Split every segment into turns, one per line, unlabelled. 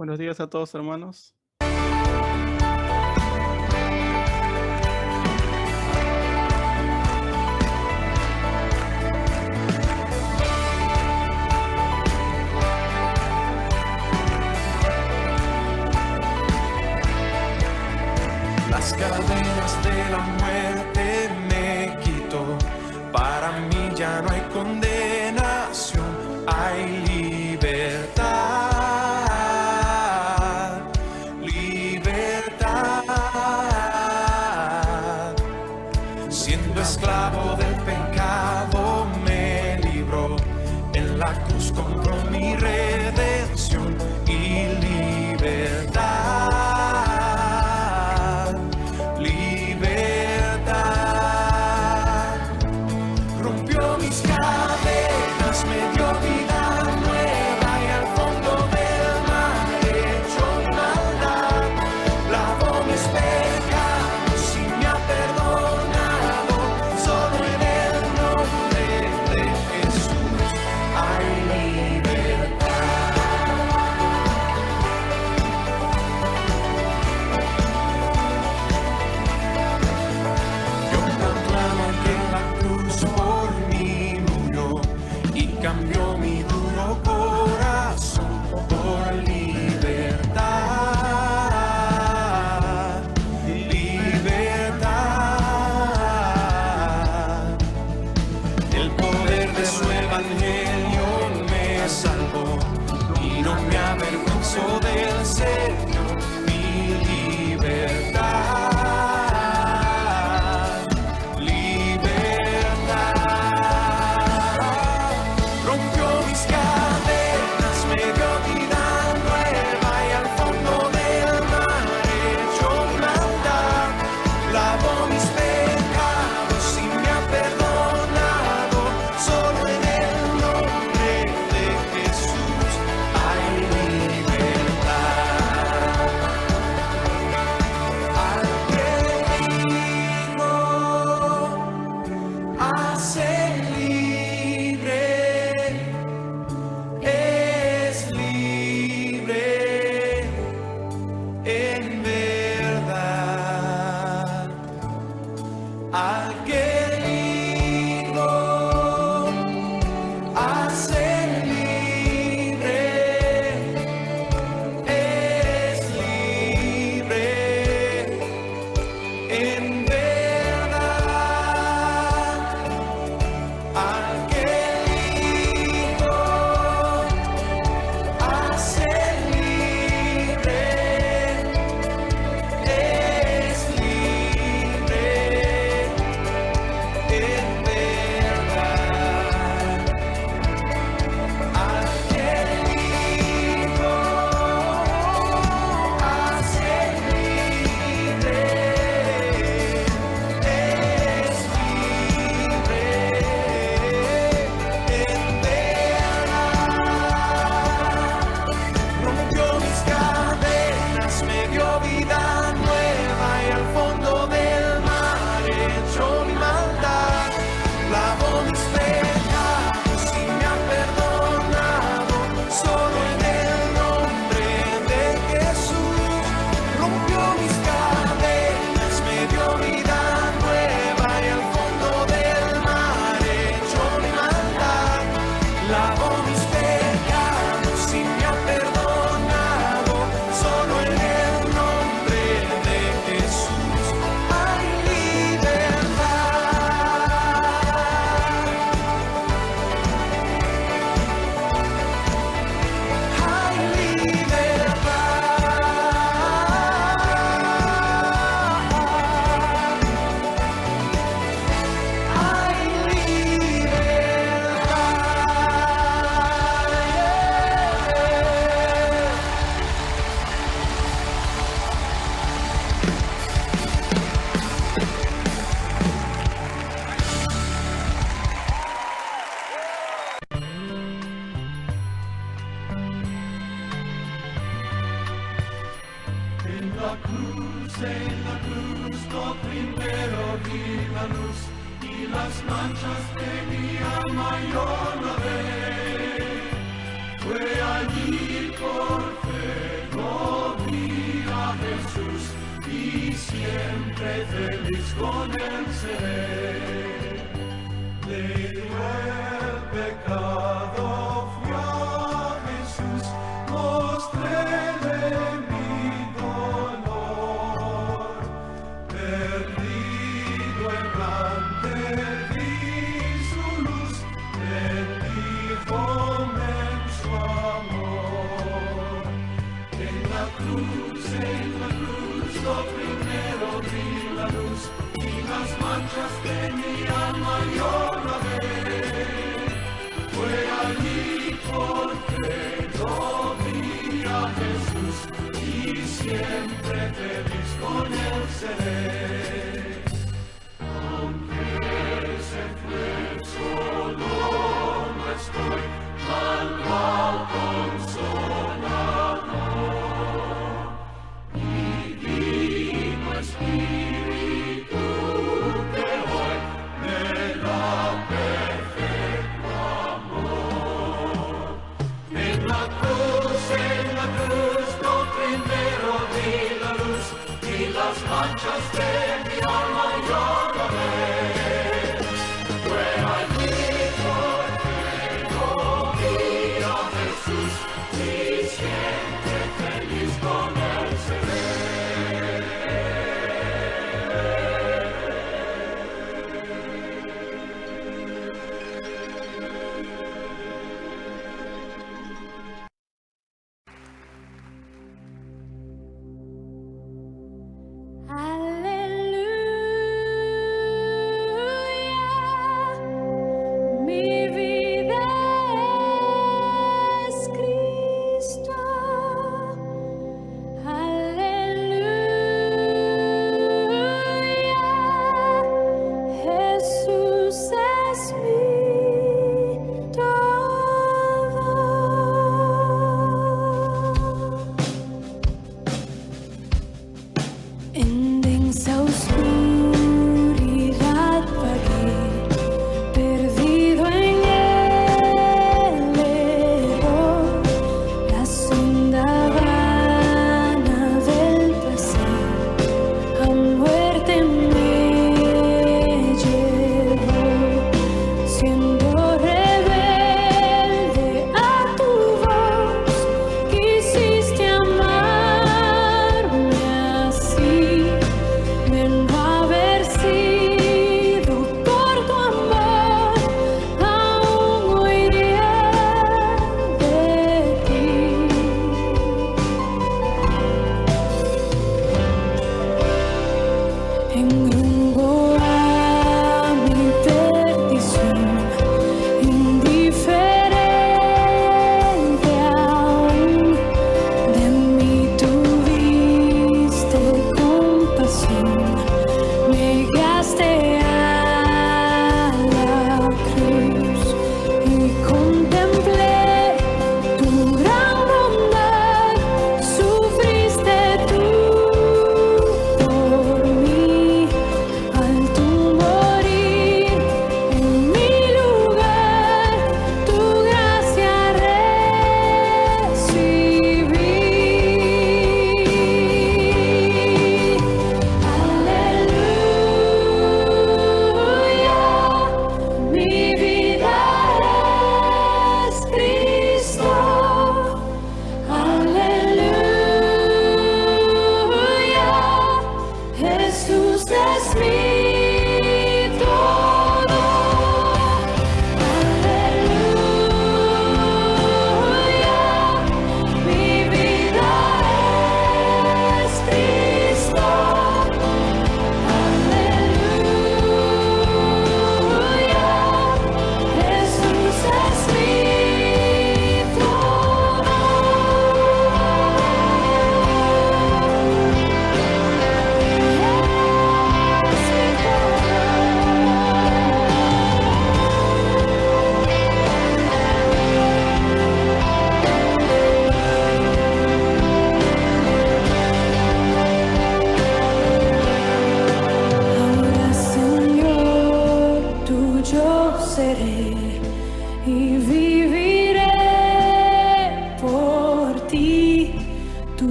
Buenos días a todos, hermanos.
Las cadenas de la muerte me quitó. Para mí ya no hay condenación, hay libertad, libertad. Siendo esclavo del pecado me libró, en la cruz compró mi redención y libertad, libertad. Rompió mis cadenas, me dio vida nueva y al fondo del mar echó mi maldad. Lavó mis pecados y me ha perdonado. Solo en el nombre de Jesús hay libertad. Yo proclamo que en la cruz por mí murió y cambió mi duro corazón por libertad, libertad. El poder de su evangelio me salvó y no me avergonzó del Señor, mi libertad, libertad. Rompió mis cadenas, me dio vida nueva y al fondo del mar echó mi maldad. Lavó mis pecados y me ha perdonado. Solo en el nombre de Jesús hay libertad. Al que dijo, hace libre, es libre en verdad. Al que dijo, hace libre, es libre en verdad. Al que dijo, hace libre, es libre en verdad. Al que dijo, hace libre, es libre en verdad. Rompió mis cadenas, me dio vida nueva y al fondo del mar echó mi maldad. Lavó mis pecados y me ha perdonado. Solo en el nombre de Jesús. Rompió mis cadenas, me dio vida nueva y al fondo del mar echó mi maldad. Lavó mis pecados y me ha perdonado. Solo en el nombre de Jesús hay libertad. Hay libertad. Hay libertad. En la cruz, lo primero vi la luz y las manchas de mi alma yo lavé. Fue allí por fe y siempre feliz con él seré. Le dio el pecado, fui a Jesús, mostréle mi dolor. Perdido errante vi su luz, bendijóme en su amor. En la cruz, lo primero vi la luz y las manchas de mi alma yo lavé. Fue allí porque yo vi a Jesús y siempre feliz con él seré. Aunque se fue solo no estoy, mal consolador. Divino Espíritu que hoy me da perfecto amor. En la cruz, lo primero vi la luz y las manchas de mi alma yo lavé. Fue allí porque yo vi a Jesús y siempre feliz con él seré.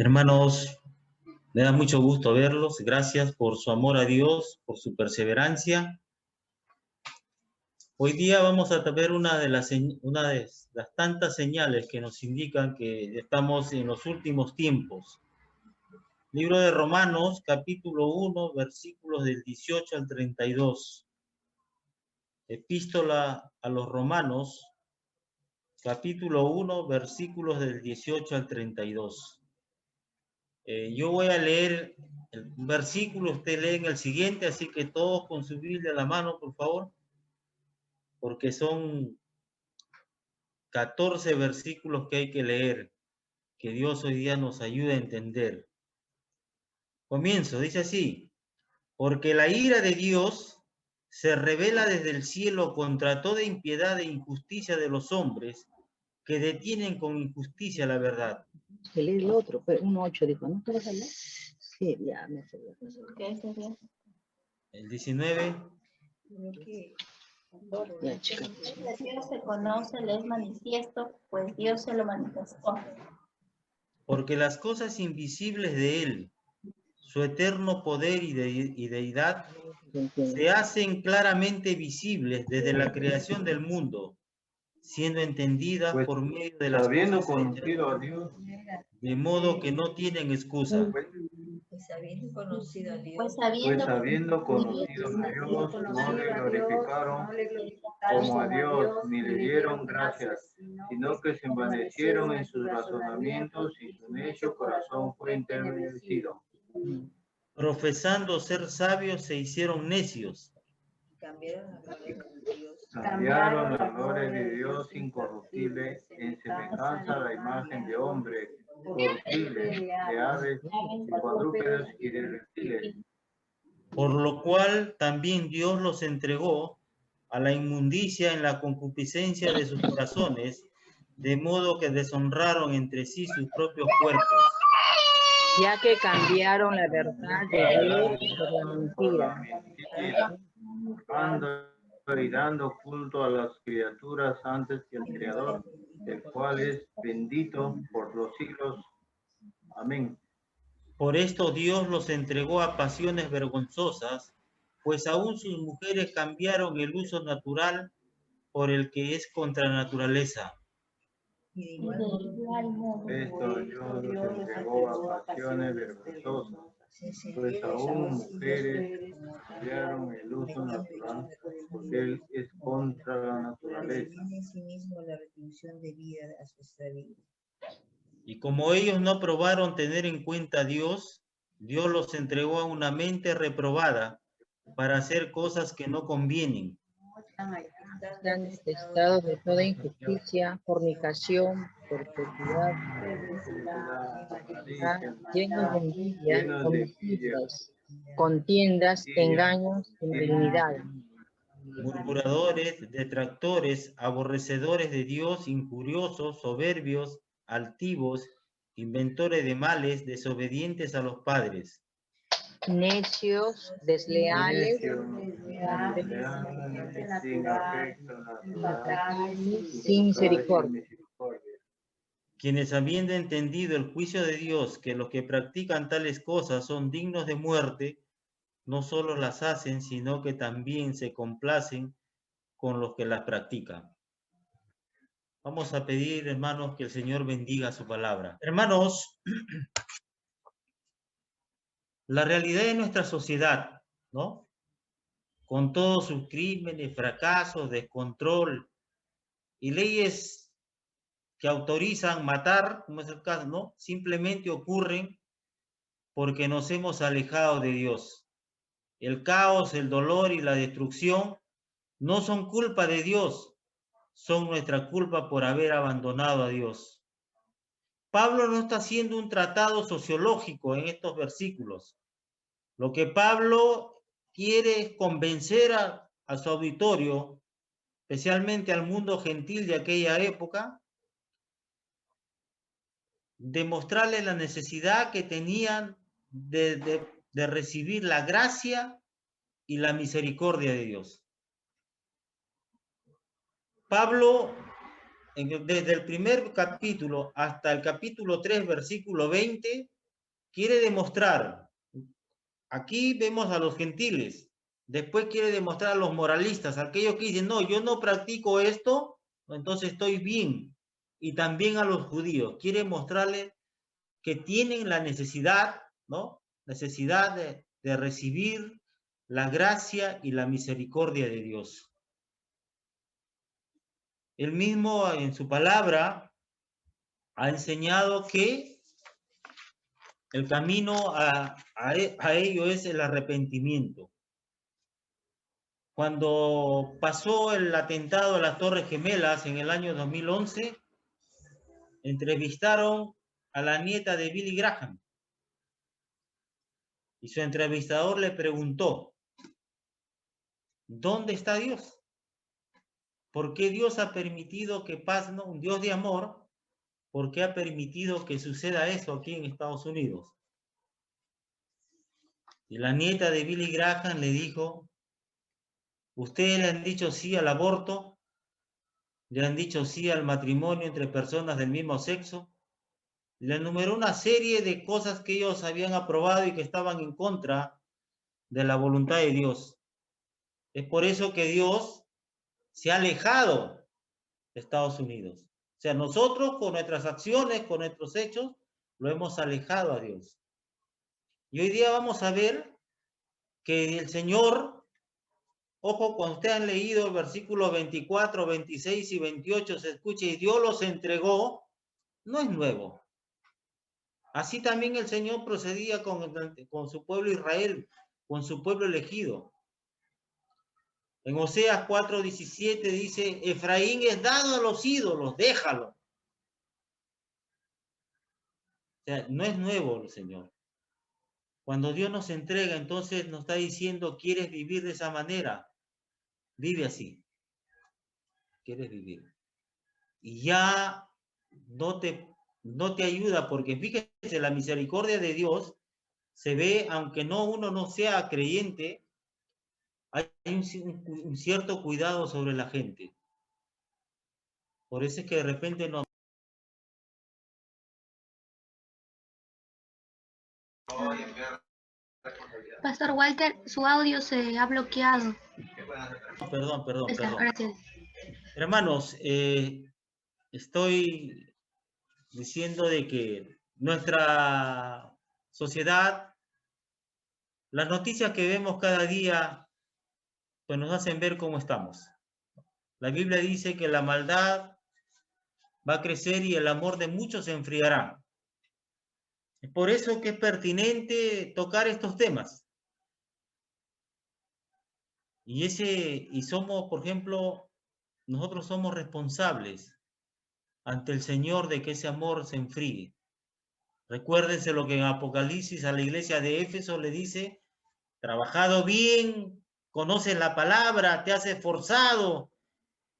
Hermanos, me da mucho gusto verlos. Gracias por su amor a Dios, por su perseverancia. Hoy día vamos a ver una de las tantas señales que nos indican que estamos en los últimos tiempos. Libro de Romanos, capítulo 1, versículos del 18 al 32. Epístola a los Romanos, capítulo 1, versículos del 18 al 32. Yo voy a leer un versículo, usted lee en el siguiente, así que todos con su Biblia a la mano, por favor, porque son 14 versículos que hay que leer, que Dios hoy día nos ayude a entender. Comienzo, dice así: porque la ira de Dios se revela desde el cielo contra toda impiedad e injusticia de los hombres que detienen con injusticia la verdad.
El otro, pero 1:8 dijo, ¿no puedes hablar? Sí, ya me sé.
¿Qué sería?
El 19.
Ya, chica.
Dios se conoce, le es manifiesto, pues Dios se lo manifestó.
Porque las cosas invisibles de Él, su eterno poder y deidad, se hacen claramente visibles desde la creación del mundo, siendo entendidas
Pues,
por medio de las
habiendo
cosas
conocido a
hechas,
Dios,
de modo que no tienen excusa.
Pues habiendo conocido a Dios,
Pues habiendo
conocido a Dios, no le glorificaron como a Dios, ni le dieron gracias, sino que se envanecieron en sus razonamientos y su necio corazón fue enternecido.
Profesando ser sabios, se hicieron necios.
cambiaron la gloria de Dios,
Cambiaron la gloria de Dios incorruptible en semejanza a la imagen de hombre, corruptible, de aves, de cuadrúpedos y de reptiles.
Por lo cual también Dios los entregó a la inmundicia en la concupiscencia de sus corazones, de modo que deshonraron entre sí sus propios cuerpos.
Ya que cambiaron la verdad de Dios por la mentira.
Ando y dando culto a las criaturas antes que al Creador, el cual es bendito por los siglos. Amén.
Por esto Dios los entregó a pasiones vergonzosas, pues aún sus mujeres cambiaron el uso natural por el que es contra naturaleza.
y de igual modo,
Esto Dios los entregó a pasiones vergonzosas, pues aún mujeres cambiaron el uso natural, porque Él es contra la naturaleza.
viene en sí mismo la retribución de vida a su extravío.
Y como ellos no probaron tener en cuenta a Dios, Dios los entregó a una mente reprobada para hacer cosas que no convienen.
Están detestados de toda injusticia, fornicación, perpetuidad, llenos de envidia, homicidios, contiendas, engaños, indignidad.
Murmuradores, detractores, aborrecedores de Dios, injuriosos, soberbios, altivos, inventores de males, desobedientes a los padres.
Necios, desleales,
Sin afecto natural,
sin misericordia.
Quienes habiendo entendido el juicio de Dios, que los que practican tales cosas son dignos de muerte, no solo las hacen, sino que también se complacen con los que las practican. Vamos a pedir, hermanos, que el Señor bendiga su palabra. Hermanos, la realidad de nuestra sociedad, ¿no? Con todos sus crímenes, fracasos, descontrol y leyes que autorizan matar, como es el caso, ¿no? Simplemente ocurren porque nos hemos alejado de Dios. El caos, el dolor y la destrucción no son culpa de Dios, son nuestra culpa por haber abandonado a Dios. Pablo no está haciendo un tratado sociológico en estos versículos. Lo que Pablo quiere es convencer a su auditorio, especialmente al mundo gentil de aquella época, de mostrarle la necesidad que tenían de recibir la gracia y la misericordia de Dios. Pablo, desde el primer capítulo hasta el capítulo 3, versículo 20, quiere demostrar, aquí vemos a los gentiles, después quiere demostrar a los moralistas, aquellos que dicen, no, yo no practico esto, entonces estoy bien. Y también a los judíos, quiere mostrarles que tienen la necesidad, ¿no? Necesidad de recibir la gracia y la misericordia de Dios. Él mismo en su palabra ha enseñado que el camino a ello es el arrepentimiento. Cuando pasó el atentado a las Torres Gemelas en el año 2011, entrevistaron a la nieta de Billy Graham. Y su entrevistador le preguntó, ¿dónde está Dios? ¿Por qué Dios ha permitido que pase, no, un Dios de amor, por qué ha permitido que suceda eso aquí en Estados Unidos? Y la nieta de Billy Graham le dijo, ustedes le han dicho sí al aborto, le han dicho sí al matrimonio entre personas del mismo sexo, le enumeró una serie de cosas que ellos habían aprobado y que estaban en contra de la voluntad de Dios. Es por eso que Dios se ha alejado de Estados Unidos. O sea, nosotros con nuestras acciones, con nuestros hechos, lo hemos alejado a Dios. Y hoy día vamos a ver que el Señor, ojo, cuando ustedes han leído el versículo 24, 26 y 28, se escucha, y Dios los entregó, no es nuevo. Así también el Señor procedía con su pueblo Israel, con su pueblo elegido. En Oseas 4:17 dice, Efraín es dado a los ídolos, déjalo. O sea, no es nuevo el Señor. Cuando Dios nos entrega, entonces nos está diciendo, ¿quieres vivir de esa manera? Vive así. ¿Quieres vivir? Y ya no te ayuda, porque fíjese, la misericordia de Dios se ve, aunque uno no sea creyente, hay un cierto cuidado sobre la gente. Por eso es que de repente no...
Pastor Walter, su audio se ha bloqueado.
Perdón.
Gracias.
Hermanos, estoy diciendo de que nuestra sociedad, las noticias que vemos cada día, pues nos hacen ver cómo estamos. La Biblia dice que la maldad va a crecer y el amor de muchos se enfriará. Es por eso que es pertinente tocar estos temas. Y somos, por ejemplo, nosotros somos responsables ante el Señor de que ese amor se enfríe. Recuérdense lo que en Apocalipsis a la iglesia de Éfeso le dice, trabajado bien, conoces la palabra, te has esforzado,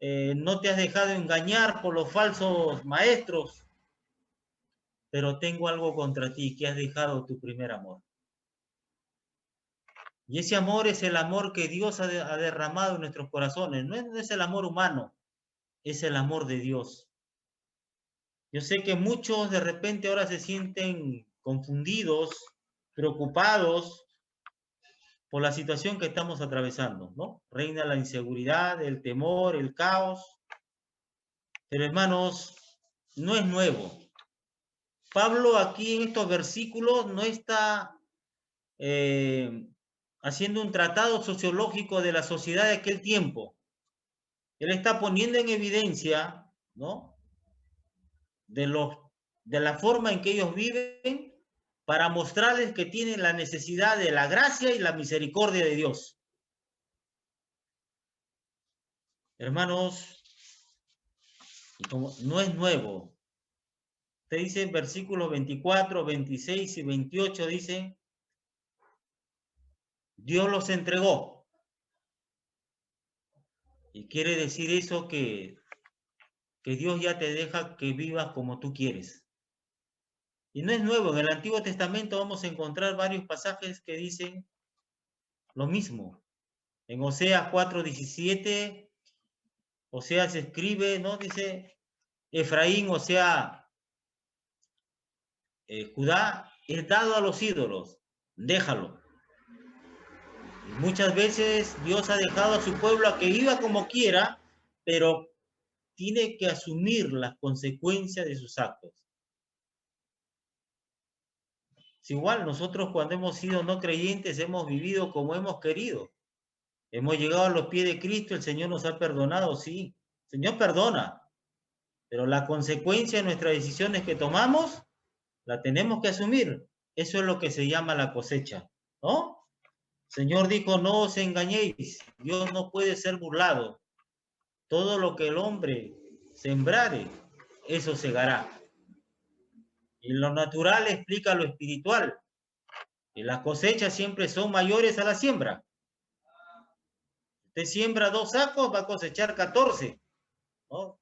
no te has dejado engañar por los falsos maestros, pero tengo algo contra ti, que has dejado tu primer amor. Y ese amor es el amor que Dios ha derramado en nuestros corazones. No es el amor humano, es el amor de Dios. Yo sé que muchos de repente ahora se sienten confundidos, preocupados por la situación que estamos atravesando, ¿no? Reina la inseguridad, el temor, el caos. Pero hermanos, no es nuevo. Pablo aquí en estos versículos no está haciendo un tratado sociológico de la sociedad de aquel tiempo. Él está poniendo en evidencia, ¿no?, de la forma en que ellos viven, para mostrarles que tienen la necesidad de la gracia y la misericordia de Dios. Hermanos, y como no es nuevo, te dice en versículos 24, 26 y 28, dice, Dios los entregó. Y quiere decir eso que Dios ya te deja que vivas como tú quieres. Y no es nuevo, en el Antiguo Testamento vamos a encontrar varios pasajes que dicen lo mismo. En Oseas 4:17, Oseas escribe, ¿no? Dice, Efraín, o sea, Judá, es dado a los ídolos, déjalo. Y muchas veces Dios ha dejado a su pueblo a que viva como quiera, pero tiene que asumir las consecuencias de sus actos. Es igual, nosotros cuando hemos sido no creyentes hemos vivido como hemos querido. Hemos llegado a los pies de Cristo, el Señor nos ha perdonado, sí. El Señor perdona, pero la consecuencia de nuestras decisiones que tomamos, la tenemos que asumir. Eso es lo que se llama la cosecha, ¿no? El Señor dijo, no os engañéis, Dios no puede ser burlado. Todo lo que el hombre sembrare, eso segará. Y lo natural explica lo espiritual. Y las cosechas siempre son mayores a la siembra. Usted siembra 2 sacos, va a cosechar 14, ¿no?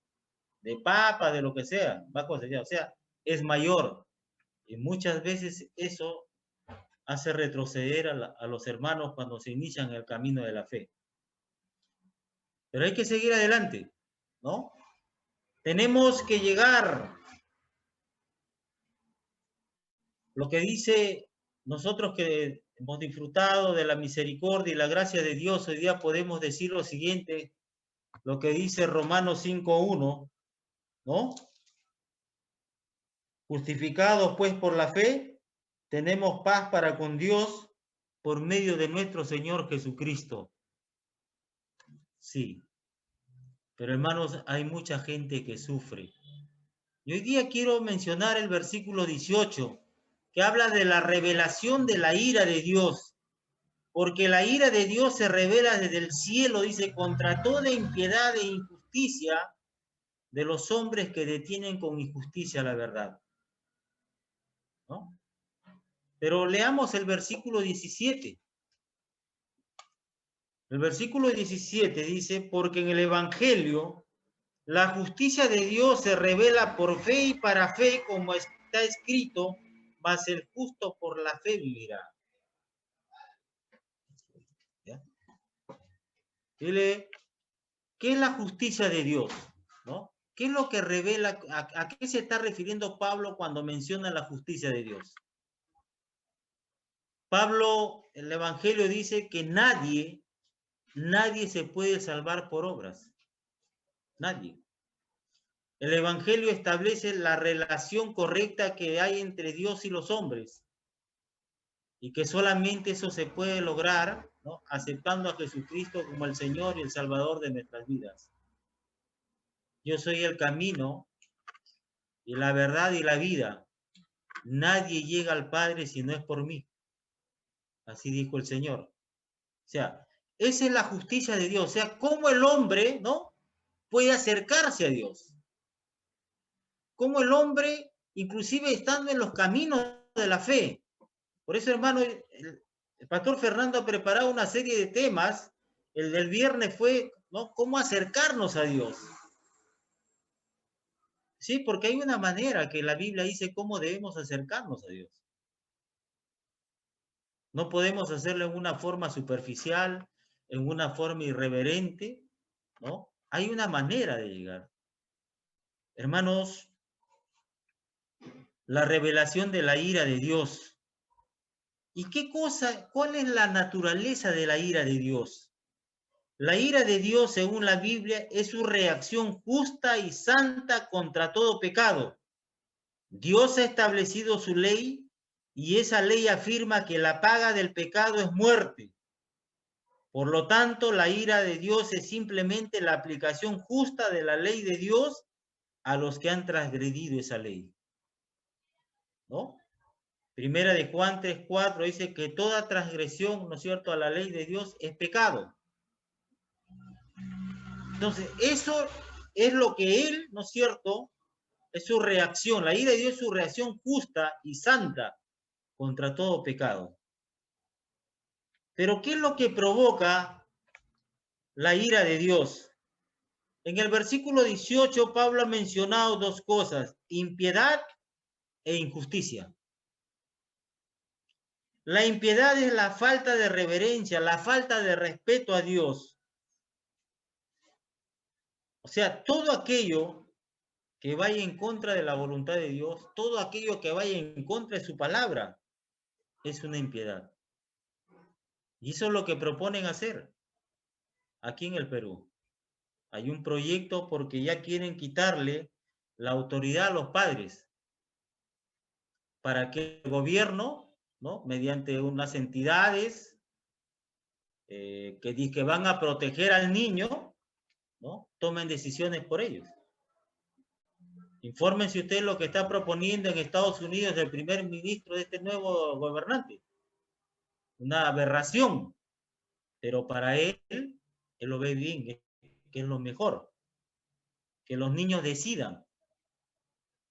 De papa, de lo que sea, va a cosechar. O sea, es mayor. Y muchas veces eso hace retroceder a los hermanos cuando se inician en el camino de la fe. Pero hay que seguir adelante, ¿no? Tenemos que llegar. Lo que dice nosotros que hemos disfrutado de la misericordia y la gracia de Dios, hoy día podemos decir lo siguiente, lo que dice Romanos 5:1, ¿no? Justificados pues por la fe, tenemos paz para con Dios por medio de nuestro Señor Jesucristo. Sí, pero hermanos, hay mucha gente que sufre. Y hoy día quiero mencionar el versículo 18, que habla de la revelación de la ira de Dios. Porque la ira de Dios se revela desde el cielo, dice, contra toda impiedad e injusticia de los hombres que detienen con injusticia la verdad, ¿no? Pero leamos el versículo 17. El versículo 17 dice, porque en el Evangelio la justicia de Dios se revela por fe y para fe, como está escrito, mas el justo por la fe vivirá. ¿Ya? Dile, ¿qué es la justicia de Dios? ¿No? ¿Qué es lo que revela? ¿A qué se está refiriendo Pablo cuando menciona la justicia de Dios? Pablo, en el Evangelio dice que nadie se puede salvar por obras. Nadie. El Evangelio establece la relación correcta que hay entre Dios y los hombres. Y que solamente eso se puede lograr, ¿no? Aceptando a Jesucristo como el Señor y el Salvador de nuestras vidas. Yo soy el camino y la verdad y la vida. Nadie llega al Padre si no es por mí. Así dijo el Señor. O sea, esa es la justicia de Dios. O sea, cómo el hombre, ¿no?, puede acercarse a Dios. Cómo el hombre, inclusive estando en los caminos de la fe. Por eso, hermano, el pastor Fernando ha preparado una serie de temas. El del viernes fue, ¿no?, cómo acercarnos a Dios. Sí, porque hay una manera que la Biblia dice cómo debemos acercarnos a Dios. No podemos hacerlo en una forma superficial, en una forma irreverente, ¿no? Hay una manera de llegar. Hermanos, la revelación de la ira de Dios. ¿Y cuál es la naturaleza de la ira de Dios? La ira de Dios, según la Biblia, es su reacción justa y santa contra todo pecado. Dios ha establecido su ley y esa ley afirma que la paga del pecado es muerte. Por lo tanto, la ira de Dios es simplemente la aplicación justa de la ley de Dios a los que han transgredido esa ley, ¿no? Primera de Juan 3:4 dice que toda transgresión, ¿no es cierto?, a la ley de Dios es pecado. Entonces, eso es lo que él, ¿no es cierto?, es su reacción. La ira de Dios es su reacción justa y santa contra todo pecado. Pero ¿qué es lo que provoca la ira de Dios? En el versículo 18, Pablo ha mencionado 2 cosas, impiedad e injusticia. La impiedad es la falta de reverencia, la falta de respeto a Dios. O sea, todo aquello que vaya en contra de la voluntad de Dios, todo aquello que vaya en contra de su palabra, es una impiedad. Y eso es lo que proponen hacer aquí en el Perú. Hay un proyecto porque ya quieren quitarle la autoridad a los padres para que el gobierno, ¿no?, mediante unas entidades que van a proteger al niño, ¿no?, tomen decisiones por ellos. Infórmense usted lo que está proponiendo en Estados Unidos el primer ministro de este nuevo gobernante. Una aberración, pero para él lo ve bien, que es lo mejor. Que los niños decidan,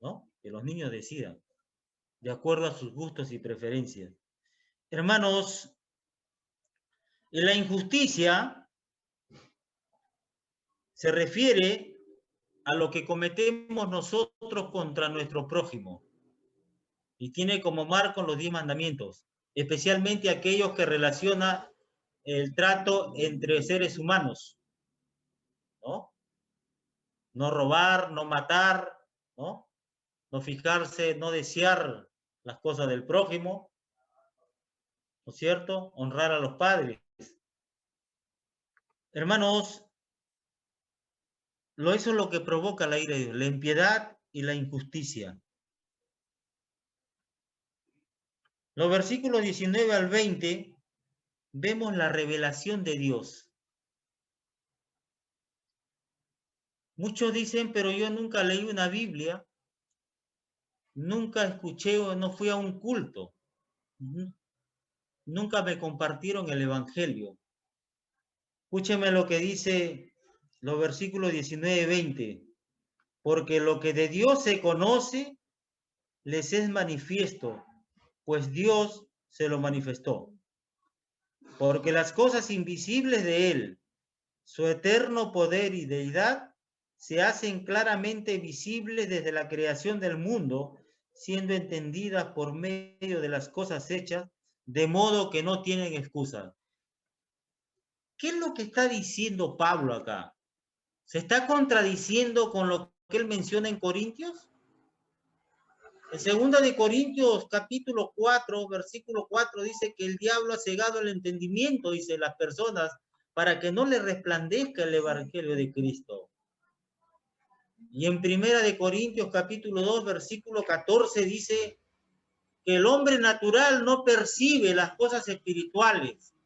¿no? Que los niños decidan, de acuerdo a sus gustos y preferencias. Hermanos, la injusticia se refiere a lo que cometemos nosotros contra nuestro prójimo y tiene como marco los 10 mandamientos, especialmente aquellos que relacionan el trato entre seres humanos, ¿no? No robar, no matar, ¿no? No fijarse, no desear las cosas del prójimo, ¿no es cierto? Honrar a los padres. Hermanos, eso es lo que provoca la ira de Dios, la impiedad y la injusticia. Los versículos 19 al 20 vemos la revelación de Dios. Muchos dicen, pero yo nunca leí una Biblia, nunca escuché o no fui a un culto, nunca me compartieron el Evangelio. Escúcheme lo que dice los versículos 19 y 20. Porque lo que de Dios se conoce, les es manifiesto, pues Dios se lo manifestó. Porque las cosas invisibles de Él, su eterno poder y deidad, se hacen claramente visibles desde la creación del mundo, siendo entendidas por medio de las cosas hechas, de modo que no tienen excusa. ¿Qué es lo que está diciendo Pablo acá? ¿Se está contradiciendo con lo que él menciona en Corintios? En 2 Corintios capítulo 4, versículo 4 dice que el diablo ha cegado el entendimiento, dice, las personas, para que no le resplandezca el evangelio de Cristo. Y en 1 Corintios capítulo 2, versículo 14 dice que el hombre natural no percibe las cosas espirituales.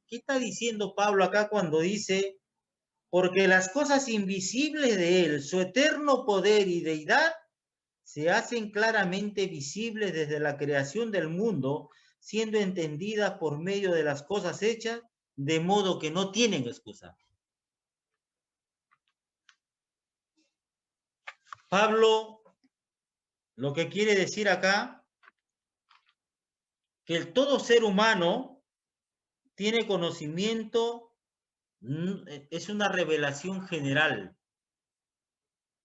¿Qué está diciendo Pablo acá cuando dice, porque las cosas invisibles de Él, su eterno poder y deidad, se hacen claramente visibles desde la creación del mundo, siendo entendidas por medio de las cosas hechas, de modo que no tienen excusa? Pablo lo que quiere decir acá, que todo ser humano tiene conocimiento, es una revelación general.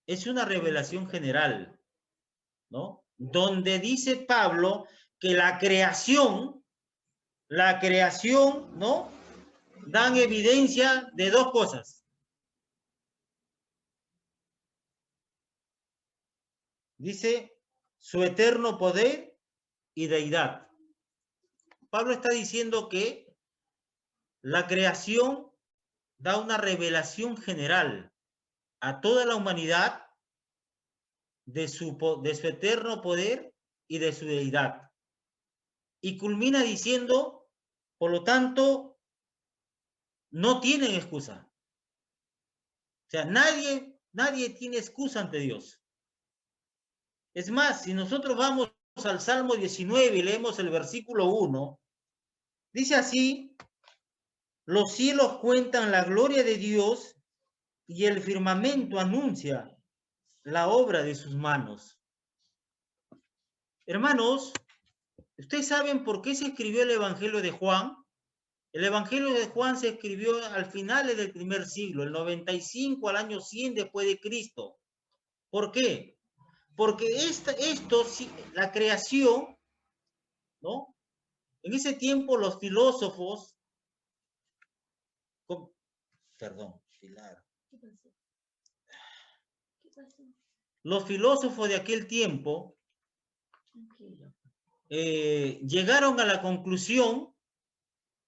Es una revelación general, ¿no? Donde dice Pablo que la creación, ¿no?, dan evidencia de dos cosas. Dice su eterno poder y deidad. Pablo está diciendo que la creación da una revelación general a toda la humanidad de su eterno poder y de su deidad. Y culmina diciendo, por lo tanto, no tienen excusa. O sea, nadie tiene excusa ante Dios. Es más, si nosotros vamos al Salmo 19 y leemos el versículo 1, dice así: los cielos cuentan la gloria de Dios y el firmamento anuncia la obra de sus manos. Hermanos, ¿ustedes saben por qué se escribió el Evangelio de Juan? El Evangelio de Juan se escribió al final del primer siglo, el 95 al año 100 después de Cristo. ¿Por qué? Porque la creación, ¿no? En ese tiempo los filósofos, perdón, Pilar. los filósofos de aquel tiempo llegaron a la conclusión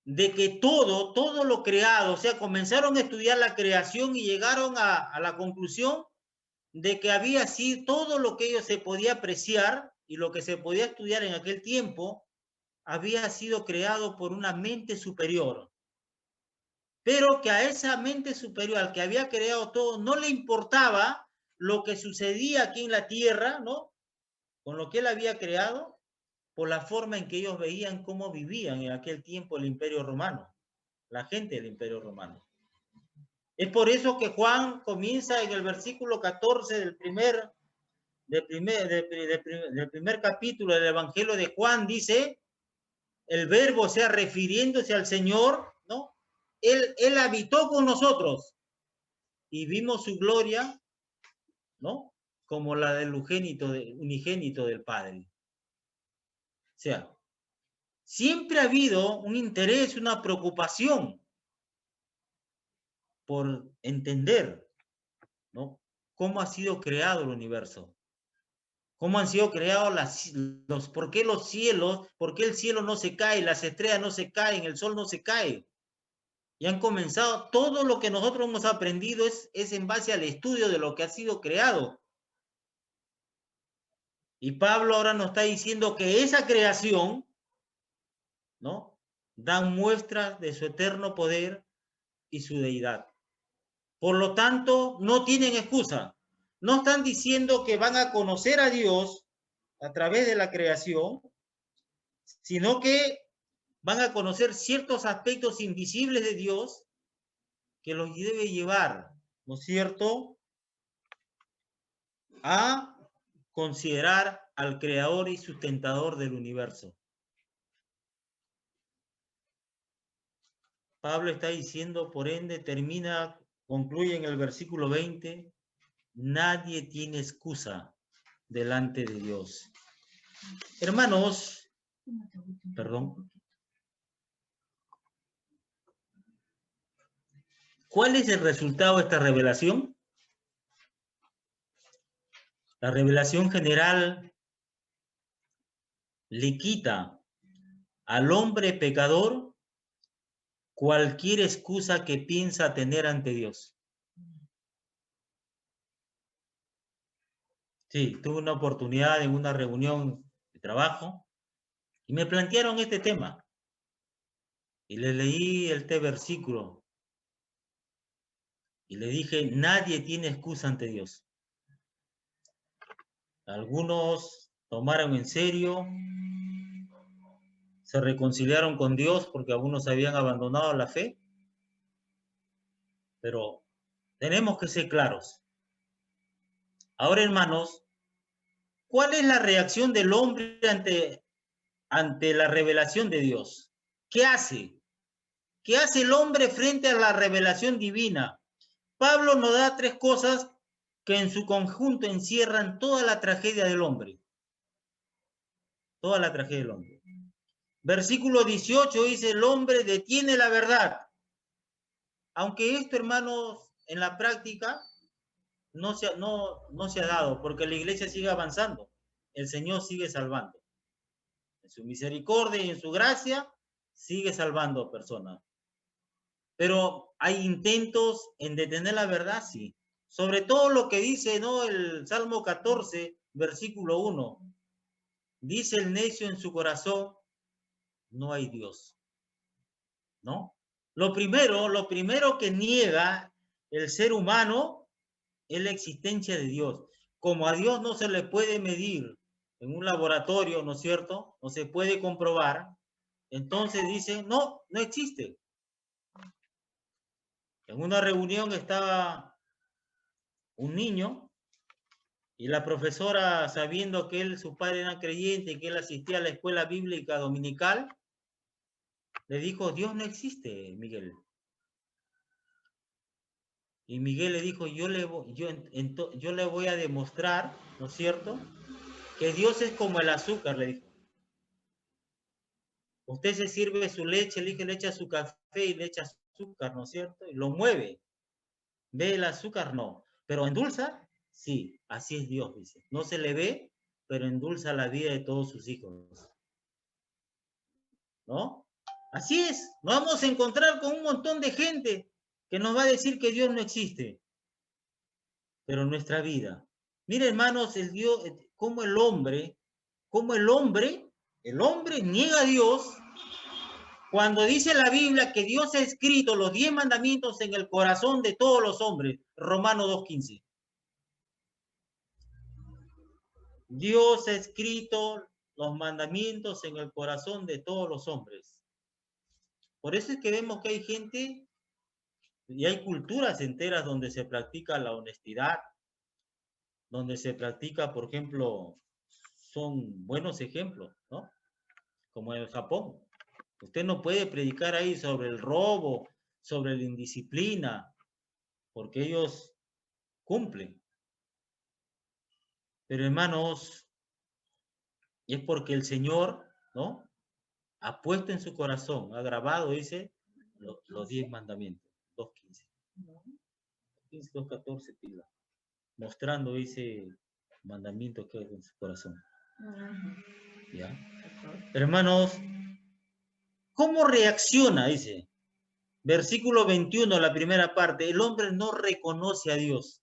de que todo lo creado, o sea, comenzaron a estudiar la creación y llegaron a la conclusión de que había así todo lo que ellos se podía apreciar y lo que se podía estudiar en aquel tiempo había sido creado por una mente superior. Pero que a esa mente superior, al que había creado todo, no le importaba lo que sucedía aquí en la tierra, ¿no? Con lo que él había creado, por la forma en que ellos veían cómo vivían en aquel tiempo el Imperio Romano, la gente del Imperio Romano. Es por eso que Juan comienza en el versículo 14 del primer capítulo del Evangelio de Juan, dice, el verbo, o sea, refiriéndose al Señor, ¿no? Él habitó con nosotros y vimos su gloria, ¿no? Como la del unigénito del Padre. O sea, siempre ha habido un interés, una preocupación por entender, ¿no? Cómo ha sido creado el universo. Cómo han sido creados por qué los cielos, por qué el cielo no se cae, las estrellas no se caen, el sol no se cae. Y han comenzado, todo lo que nosotros hemos aprendido es en base al estudio de lo que ha sido creado. Y Pablo ahora nos está diciendo que esa creación, ¿no? Dan muestras de su eterno poder y su deidad. Por lo tanto, no tienen excusa. No están diciendo que van a conocer a Dios a través de la creación, sino que van a conocer ciertos aspectos invisibles de Dios que los debe llevar, ¿no es cierto?, a considerar al creador y sustentador del universo. Pablo está diciendo, por ende, concluye en el versículo 20, nadie tiene excusa delante de Dios. Hermanos, perdón. ¿Cuál es el resultado de esta revelación? La revelación general le quita al hombre pecador cualquier excusa que piensa tener ante Dios. Sí, tuve una oportunidad en una reunión de trabajo y me plantearon este tema. Y le leí este versículo y le dije, nadie tiene excusa ante Dios. Algunos tomaron en serio, se reconciliaron con Dios porque algunos habían abandonado la fe. Pero tenemos que ser claros. Ahora, hermanos, ¿cuál es la reacción del hombre ante la revelación de Dios? ¿Qué hace? ¿Qué hace el hombre frente a la revelación divina? Pablo nos da tres cosas que en su conjunto encierran toda la tragedia del hombre. Toda la tragedia del hombre. Versículo 18 dice, el hombre detiene la verdad. Aunque esto, hermanos, en la práctica no se ha dado, porque la iglesia sigue avanzando. El Señor sigue salvando. En su misericordia y en su gracia, sigue salvando personas. Pero hay intentos en detener la verdad, sí. Sobre todo lo que dice, ¿no?, el Salmo 14, versículo 1. Dice el necio en su corazón, no hay Dios. ¿No? Lo primero que niega el ser humano es la existencia de Dios. Como a Dios no se le puede medir en un laboratorio, ¿no es cierto?, no se puede comprobar, entonces dice, no existe. En una reunión estaba un niño y la profesora, sabiendo que su padre era creyente y que él asistía a la escuela bíblica dominical, le dijo, Dios no existe, Miguel. Y Miguel le dijo, yo le voy a demostrar, ¿no es cierto?, que Dios es como el azúcar, le dijo. Usted se sirve su leche, le echa su café y le echa azúcar, ¿no es cierto? Y lo mueve. ¿Ve el azúcar? No. Pero endulza, Sí, así es Dios, dice. No se le ve, pero endulza la vida de todos sus hijos. ¿No? Así es. Nos vamos a encontrar con un montón de gente que nos va a decir que Dios no existe. Pero nuestra vida. Mira, hermanos, el Dios, como el hombre niega a Dios cuando dice la Biblia que Dios ha escrito los 10 mandamientos en el corazón de todos los hombres. Romanos 2:15. Dios ha escrito los mandamientos en el corazón de todos los hombres. Por eso es que vemos que hay gente y hay culturas enteras donde se practica la honestidad, donde se practica, por ejemplo, son buenos ejemplos, ¿no? Como en Japón. Usted no puede predicar ahí sobre el robo, sobre la indisciplina, porque ellos cumplen. Pero hermanos, es porque el Señor, ¿no? Ha puesto en su corazón, ha grabado, dice, los 10 mandamientos. 2:15. 15, 2:14, pila. Mostrando ese mandamiento que hay en su corazón. ¿Ya? Hermanos, ¿cómo reacciona? Dice, versículo 21, la primera parte, el hombre no reconoce a Dios.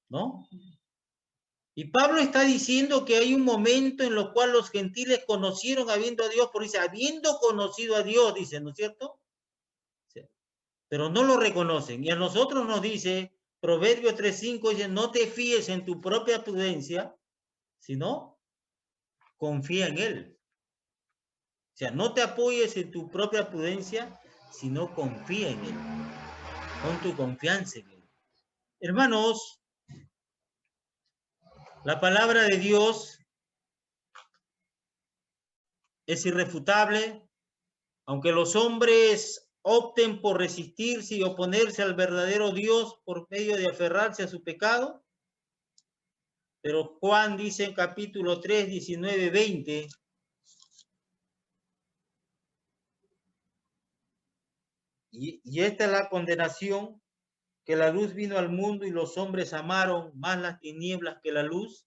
¿No? Y Pablo está diciendo que hay un momento en el cual los gentiles conocieron habiendo a Dios, por dice, habiendo conocido a Dios, dice, ¿no es cierto? Sí. Pero no lo reconocen. Y a nosotros nos dice, Proverbios 3:5, dice, no te fíes en tu propia prudencia, sino confía en Él. O sea, no te apoyes en tu propia prudencia, sino confía en Él. Pon tu confianza en Él. Hermanos, la palabra de Dios es irrefutable, aunque los hombres opten por resistirse y oponerse al verdadero Dios por medio de aferrarse a su pecado. Pero Juan dice en capítulo 3, 19, 20, y esta es la condenación, que la luz vino al mundo y los hombres amaron más las tinieblas que la luz,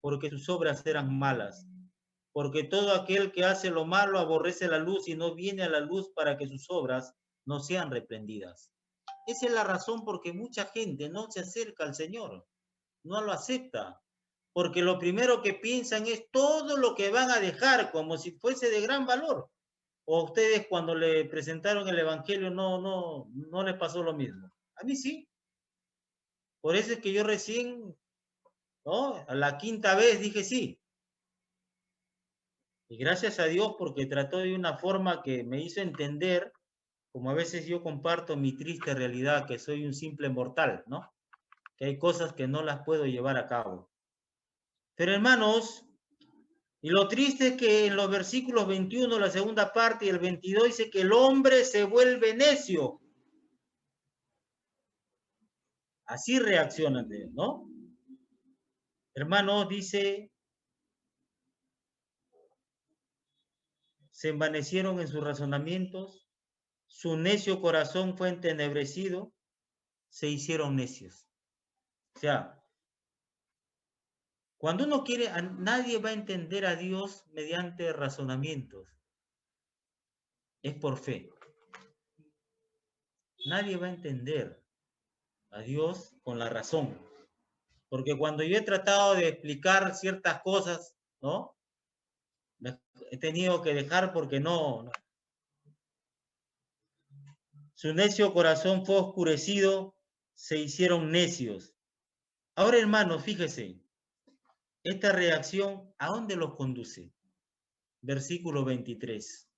porque sus obras eran malas. Porque todo aquel que hace lo malo aborrece la luz y no viene a la luz para que sus obras no sean reprendidas. Esa es la razón por que mucha gente no se acerca al Señor, no lo acepta, porque lo primero que piensan es todo lo que van a dejar como si fuese de gran valor. O a ustedes cuando le presentaron el Evangelio no les pasó lo mismo. A mí sí. Por eso es que yo recién, ¿no? A la 5ª vez dije sí. Y gracias a Dios porque trató de una forma que me hizo entender, como a veces yo comparto mi triste realidad, que soy un simple mortal, ¿no? Que hay cosas que no las puedo llevar a cabo. Pero hermanos, y lo triste es que en los versículos 21, la segunda parte, y el 22 dice que el hombre se vuelve necio. Así reaccionan, ¿no? Hermanos, dice, se envanecieron en sus razonamientos, su necio corazón fue entenebrecido, se hicieron necios. O sea, cuando uno quiere, nadie va a entender a Dios mediante razonamientos. Es por fe. Nadie va a entender a Dios con la razón. Porque cuando yo he tratado de explicar ciertas cosas, ¿no? He tenido que dejar porque no. Su necio corazón fue oscurecido, se hicieron necios. Ahora, hermanos, fíjese, esta reacción, ¿a dónde los conduce? Versículo 23.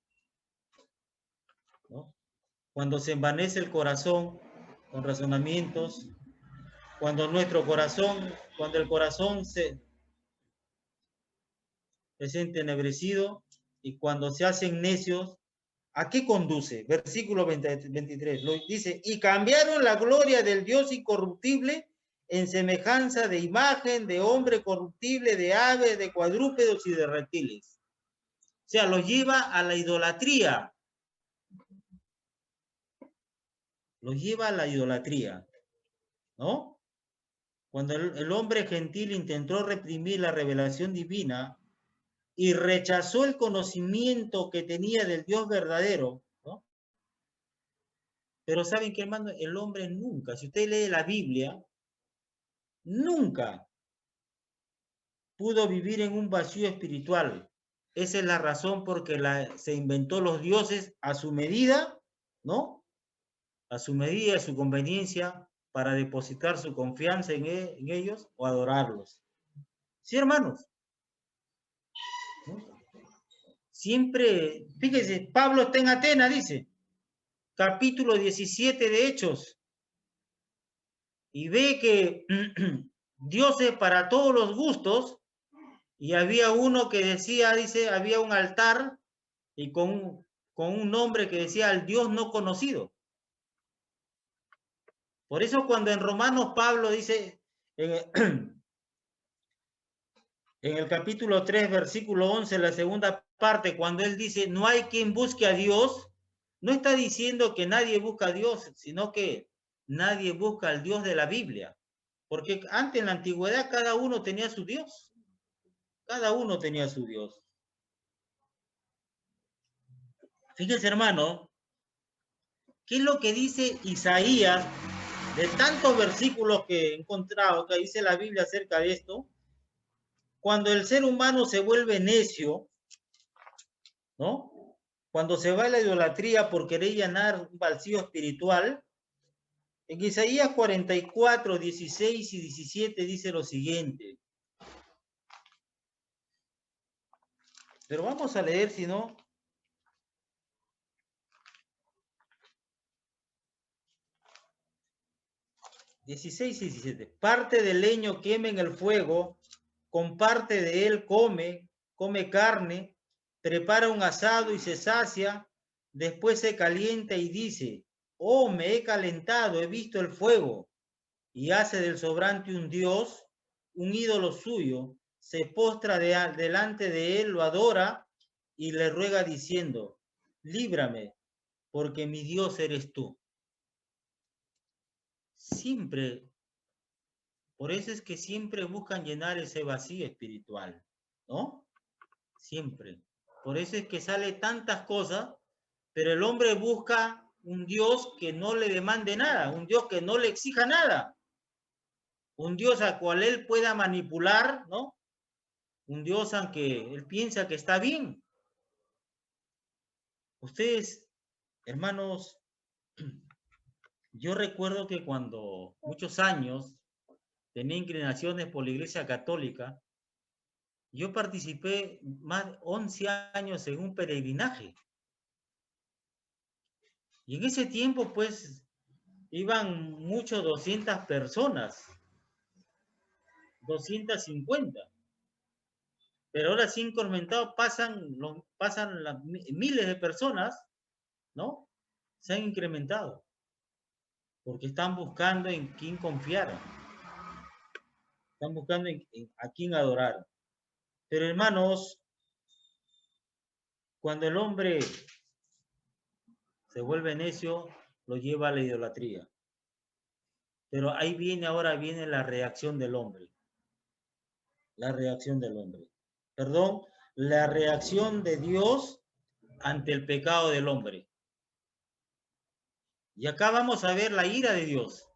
¿No? Cuando se envanece el corazón con razonamientos, cuando el corazón se es entenebrecido y cuando se hacen necios, ¿a qué conduce? Versículo 23, lo dice, y cambiaron la gloria del Dios incorruptible en semejanza de imagen de hombre corruptible, de aves, de cuadrúpedos y de reptiles. O sea, los lleva a la idolatría. Los lleva a la idolatría, ¿no? cuando el hombre gentil intentó reprimir la revelación divina y rechazó el conocimiento que tenía del Dios verdadero, ¿no? Pero ¿saben qué, hermano? El hombre nunca, si usted lee la Biblia, nunca pudo vivir en un vacío espiritual. Esa es la razón por que se inventó los dioses a su medida, ¿no? A su medida, a su conveniencia, para depositar su confianza en ellos o adorarlos. Sí, hermanos. ¿No? Siempre, fíjense, Pablo está en Atenas, dice, capítulo 17 de Hechos, y ve que Dios es para todos los gustos, y había uno que decía, dice, había un altar y con un nombre que decía al Dios no conocido. Por eso cuando en Romanos Pablo dice, en el capítulo 3, versículo 11, la segunda parte, cuando él dice, no hay quien busque a Dios, no está diciendo que nadie busca a Dios, sino que nadie busca al Dios de la Biblia. Porque antes en la antigüedad cada uno tenía su Dios. Cada uno tenía su Dios. Fíjense, hermano, ¿qué es lo que dice Isaías de tantos versículos que he encontrado que dice la Biblia acerca de esto? Cuando el ser humano se vuelve necio, ¿no? Cuando se va a la idolatría por querer llenar un vacío espiritual, en Isaías 44, 16 y 17 dice lo siguiente. Pero vamos a leer, si no. ...16 y 17... parte del leño quema en el fuego, con parte de él come carne, prepara un asado y se sacia, después se calienta y dice, oh, me he calentado, he visto el fuego, y hace del sobrante un dios, un ídolo suyo, se postra delante de él, lo adora y le ruega diciendo, líbrame, porque mi Dios eres tú. Siempre, por eso es que siempre buscan llenar ese vacío espiritual, ¿no? Siempre. Por eso es que sale tantas cosas, pero el hombre busca un Dios que no le demande nada, un Dios que no le exija nada, un Dios al cual él pueda manipular, ¿no? Un Dios aunque él piensa que está bien. Ustedes, hermanos, yo recuerdo que cuando muchos años tenía inclinaciones por la Iglesia Católica, yo participé más de 11 años en un peregrinaje. Y en ese tiempo, pues, iban muchos 200 personas, 250. Pero ahora sí incrementado, pasan miles de personas, ¿no? Se han incrementado. Porque están buscando en quién confiar. Están buscando a quién adorar. Pero hermanos, cuando el hombre se vuelve necio, lo lleva a la idolatría. Pero ahora viene la reacción del hombre. La reacción del hombre. Perdón, la reacción de Dios ante el pecado del hombre. Y acá vamos a ver la ira de Dios.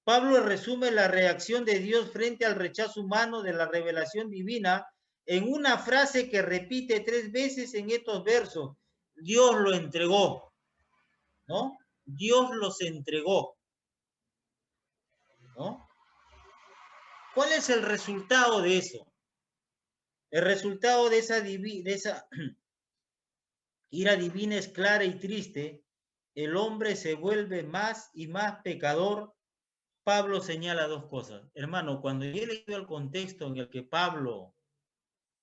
Pablo resume la reacción de Dios frente al rechazo humano de la revelación divina en una frase que repite 3 veces en estos versos. Dios lo entregó, ¿no? Dios los entregó, ¿no? ¿Cuál es el resultado de eso? El resultado de esa ira divina es clara y triste. El hombre se vuelve más y más pecador. Pablo señala 2 cosas. Hermano, cuando yo he leído el contexto en el que Pablo,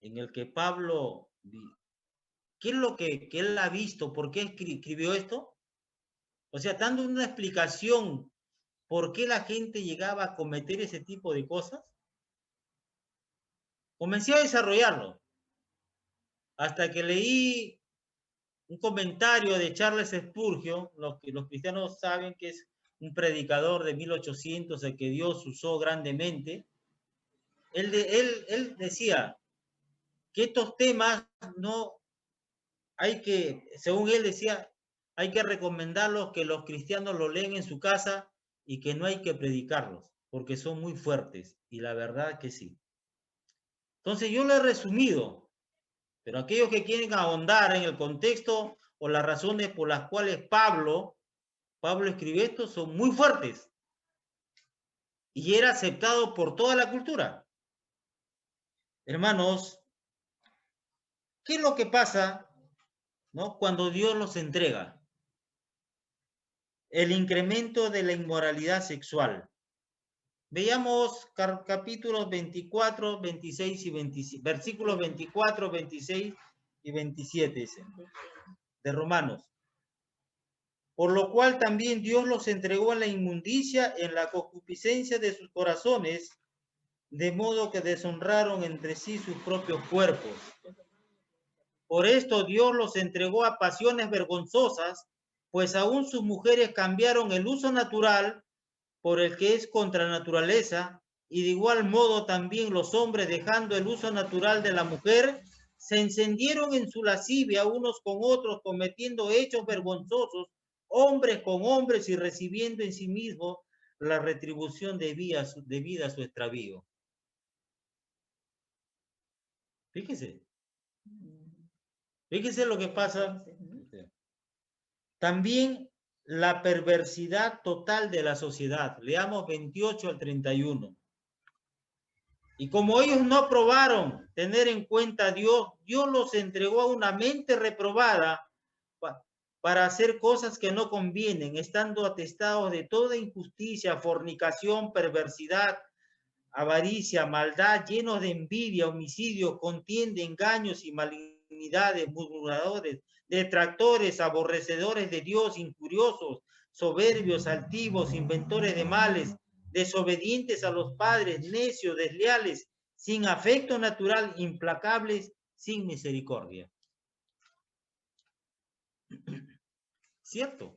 ¿qué es lo que él ha visto? ¿Por qué escribió esto? O sea, dando una explicación por qué la gente llegaba a cometer ese tipo de cosas. Comencé a desarrollarlo. Hasta que leí un comentario de Charles Spurgeon, los cristianos saben que es un predicador de 1800 el que Dios usó grandemente, él decía que estos temas no hay que, según él decía, hay que recomendarlos que los cristianos los leen en su casa y que no hay que predicarlos, porque son muy fuertes, y la verdad que sí. Entonces yo lo he resumido, pero aquellos que quieren ahondar en el contexto o las razones por las cuales Pablo escribió esto son muy fuertes y era aceptado por toda la cultura. Hermanos, ¿qué es lo que pasa, ¿no?, cuando Dios los entrega? El incremento de la inmoralidad sexual. Veamos capítulos 24, 26 y 27, versículos 24, 26 y 27 de Romanos. Por lo cual también Dios los entregó a la inmundicia en la concupiscencia de sus corazones, de modo que deshonraron entre sí sus propios cuerpos. Por esto Dios los entregó a pasiones vergonzosas, pues aún sus mujeres cambiaron el uso natural por el que es contra naturaleza, y de igual modo también los hombres, dejando el uso natural de la mujer, se encendieron en su lascivia unos con otros, cometiendo hechos vergonzosos, hombres con hombres, y recibiendo en sí mismos la retribución debida a su extravío. Fíjese. Fíjese lo que pasa. También la perversidad total de la sociedad. Leamos 28 al 31. Y como ellos no aprobaron tener en cuenta a Dios, Dios los entregó a una mente reprobada para hacer cosas que no convienen, estando atestados de toda injusticia, fornicación, perversidad, avaricia, maldad, llenos de envidia, homicidio, contienda, engaños y malignidades, murmuradores, detractores, aborrecedores de Dios, injuriosos, soberbios, altivos, inventores de males, desobedientes a los padres, necios, desleales, sin afecto natural, implacables, sin misericordia. ¿Cierto?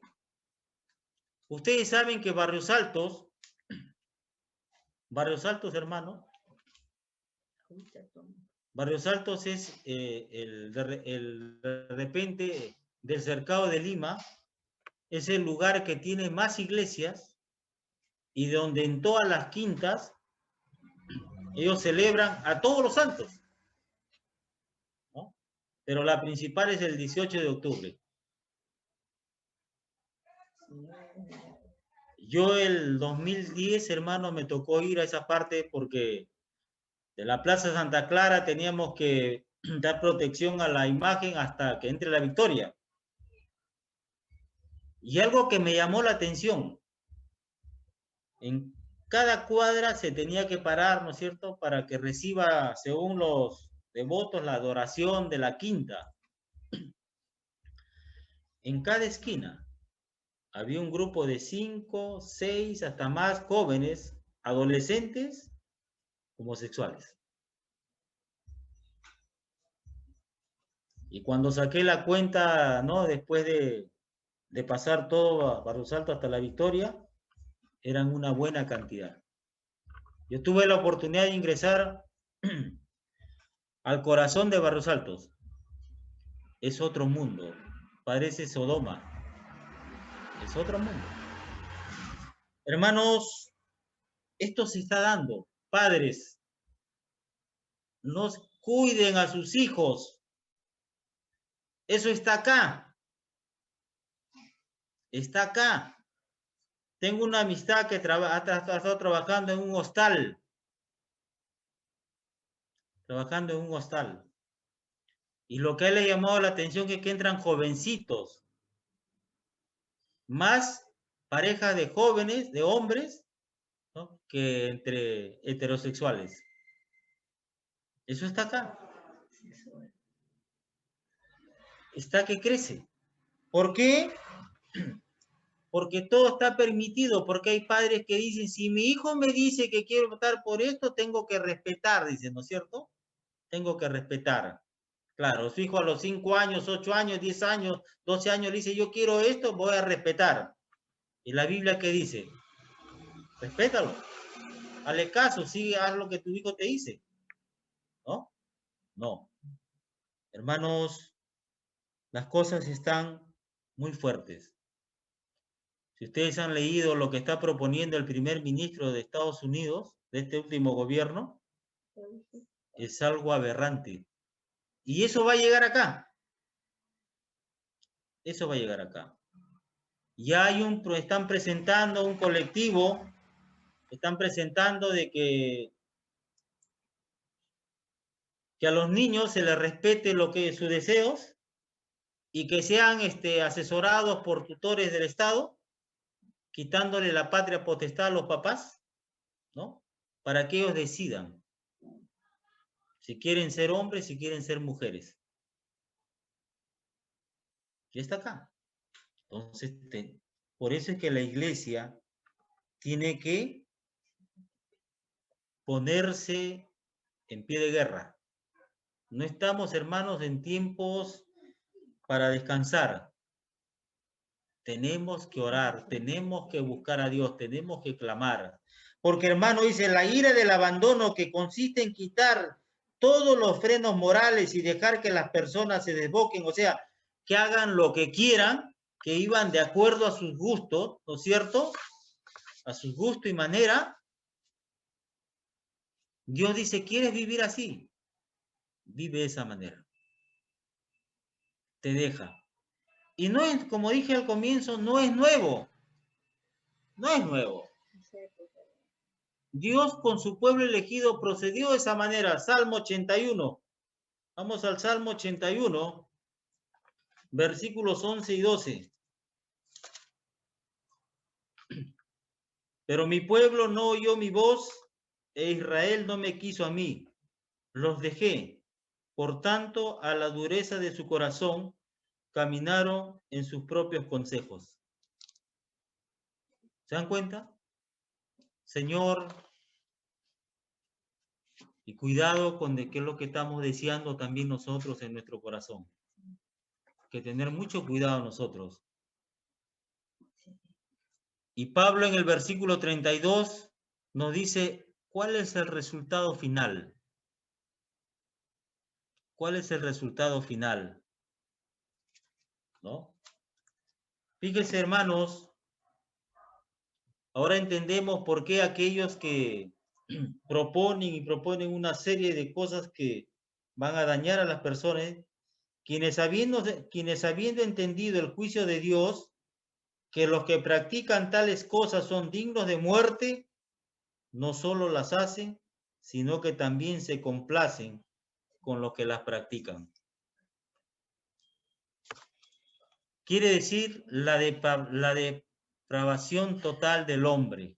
Ustedes saben que Barrios Altos, hermano, Barrios Altos es de repente del cercado de Lima, es el lugar que tiene más iglesias y donde en todas las quintas ellos celebran a todos los santos, ¿no? Pero la principal es el 18 de octubre. Yo el 2010, hermano, me tocó ir a esa parte porque de la Plaza Santa Clara teníamos que dar protección a la imagen hasta que entre la victoria. Y algo que me llamó la atención, en cada cuadra se tenía que parar, ¿no es cierto?, para que reciba, según los devotos, la adoración de la quinta. En cada esquina había un grupo de 5, 6, hasta más jóvenes, adolescentes, homosexuales. Y cuando saqué la cuenta, ¿no?, después de pasar todo a Barrios Altos hasta la Victoria, eran una buena cantidad. Yo tuve la oportunidad de ingresar al corazón de Barrios Altos. Es otro mundo, parece Sodoma. Es otro mundo. Hermanos, esto se está dando. Padres, nos cuiden a sus hijos. Eso está acá. Está acá. Tengo una amistad que ha estado trabajando en un hostal. Y lo que le ha llamado la atención es que entran jovencitos. Más parejas de jóvenes, de hombres, ¿no?, que entre heterosexuales. Eso está acá. Está que crece. ¿Por qué? Porque todo está permitido, porque hay padres que dicen, si mi hijo me dice que quiere votar por esto, tengo que respetar, dicen, ¿no es cierto? Tengo que respetar. Claro, su hijo a los 5 años, 8 años, 10 años, 12 años le dice, yo quiero esto, voy a respetar. ¿Y la Biblia qué dice? Respétalo. Hazle caso, sigue, haz lo que tu hijo te dice. ¿No? No. Hermanos, las cosas están muy fuertes. Si ustedes han leído lo que está proponiendo el primer ministro de Estados Unidos, de este último gobierno, es algo aberrante. Y eso va a llegar acá. Eso va a llegar acá. Ya están presentando un colectivo, están presentando de que a los niños se les respete sus deseos y que sean asesorados por tutores del Estado, quitándole la patria potestad a los papás, ¿no? Para que ellos decidan si quieren ser hombres, si quieren ser mujeres. Y está acá. Entonces, por eso es que la iglesia tiene que ponerse en pie de guerra. No estamos, hermanos, en tiempos para descansar. Tenemos que orar, tenemos que buscar a Dios, tenemos que clamar. Porque, hermano, dice, la ira del abandono, que consiste en quitar todos los frenos morales y dejar que las personas se desboquen, o sea, que hagan lo que quieran, que iban de acuerdo a sus gustos, ¿no es cierto? A su gusto y manera. Dios dice, ¿quieres vivir así? Vive de esa manera. Te deja. Y no es, como dije al comienzo, no es nuevo. No es nuevo. Dios con su pueblo elegido procedió de esa manera. Salmo 81. Vamos al Salmo 81, versículos 11 y 12. Pero mi pueblo no oyó mi voz, e Israel no me quiso a mí. Los dejé. Por tanto, a la dureza de su corazón, caminaron en sus propios consejos. ¿Se dan cuenta? Señor, y cuidado con de qué es lo que estamos deseando también nosotros en nuestro corazón. Que tener mucho cuidado nosotros. Y Pablo en el versículo 32 nos dice, ¿cuál es el resultado final? ¿Cuál es el resultado final? ¿No? Fíjense, hermanos, ahora entendemos por qué aquellos que proponen una serie de cosas que van a dañar a las personas, quienes habiendo entendido el juicio de Dios, que los que practican tales cosas son dignos de muerte, no solo las hacen, sino que también se complacen con los que las practican. Quiere decir la depravación total del hombre.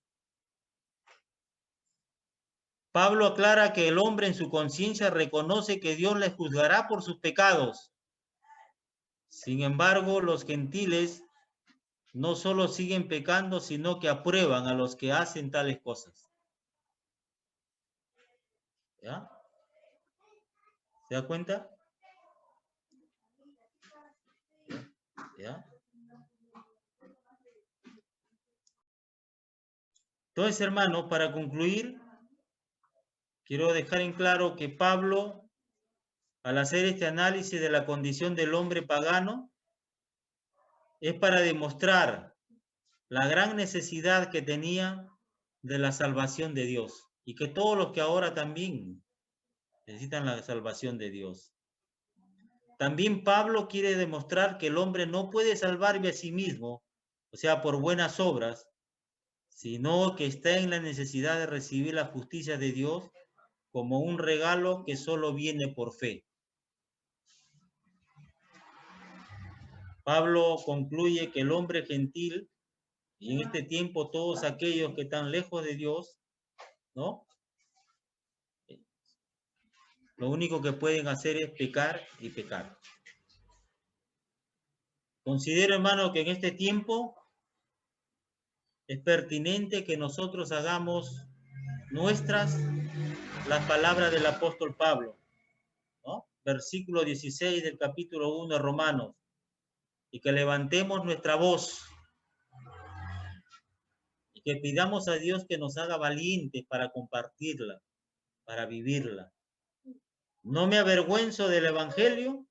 Pablo aclara que el hombre en su conciencia reconoce que Dios le juzgará por sus pecados. Sin embargo, los gentiles no solo siguen pecando, sino que aprueban a los que hacen tales cosas. ¿Ya? ¿Se da cuenta? ¿Ya? Entonces, hermanos, para concluir, quiero dejar en claro que Pablo, al hacer este análisis de la condición del hombre pagano, es para demostrar la gran necesidad que tenía de la salvación de Dios y que todos los que ahora también necesitan la salvación de Dios. También Pablo quiere demostrar que el hombre no puede salvarse a sí mismo, o sea, por buenas obras, sino que está en la necesidad de recibir la justicia de Dios como un regalo que solo viene por fe. Pablo concluye que el hombre gentil, y en este tiempo todos aquellos que están lejos de Dios, ¿no? Lo único que pueden hacer es pecar y pecar. Considero, hermano, que en este tiempo es pertinente que nosotros hagamos nuestras las palabras del apóstol Pablo, ¿no? Versículo 16 del capítulo 1 de Romanos. Y que levantemos nuestra voz que pidamos a Dios que nos haga valientes para compartirla, para vivirla. No me avergüenzo del Evangelio,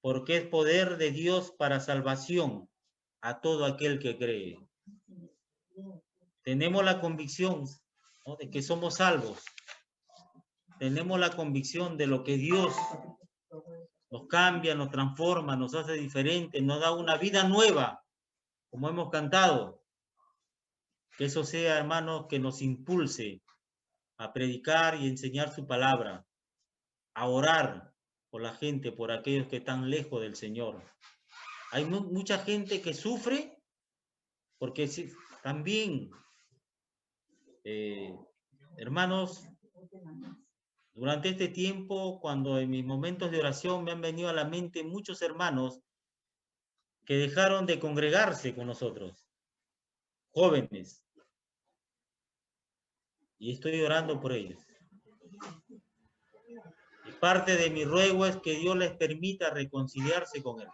porque es poder de Dios para salvación a todo aquel que cree. Tenemos la convicción, ¿no?, de que somos salvos. Tenemos la convicción de lo que Dios nos cambia, nos transforma, nos hace diferentes, nos da una vida nueva, como hemos cantado. Que eso sea, hermanos, que nos impulse a predicar y enseñar su palabra, a orar por la gente, por aquellos que están lejos del Señor. Hay mucha gente que sufre porque también, hermanos, durante este tiempo, cuando en mis momentos de oración me han venido a la mente muchos hermanos que dejaron de congregarse con nosotros, jóvenes, y estoy orando por ellos. Y parte de mi ruego es que Dios les permita reconciliarse con Él.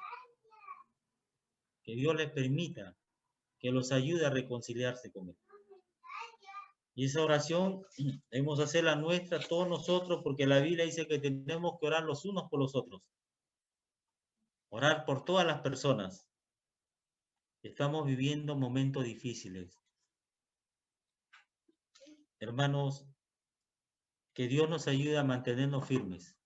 Que Dios les permita, que los ayude a reconciliarse con Él. Y esa oración debemos hacerla nuestra todos nosotros, porque la Biblia dice que tenemos que orar los unos por los otros. Orar por todas las personas. Estamos viviendo momentos difíciles. Hermanos, que Dios nos ayude a mantenernos firmes.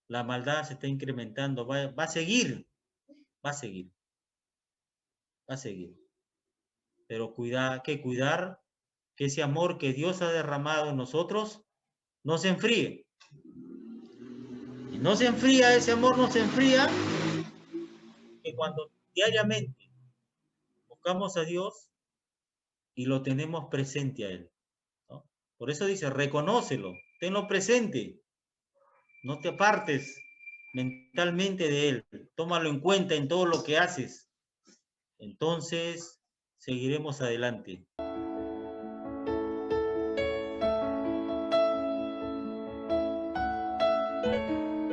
La maldad se está incrementando, va a seguir, va a seguir, va a seguir. Pero hay que cuidar que ese amor que Dios ha derramado en nosotros no se enfríe. Y no se enfría, ese amor no se enfría, que cuando diariamente buscamos a Dios y lo tenemos presente a Él, ¿no? Por eso dice, reconócelo, tenlo presente, no te apartes mentalmente de Él, tómalo en cuenta en todo lo que haces. Entonces seguiremos adelante.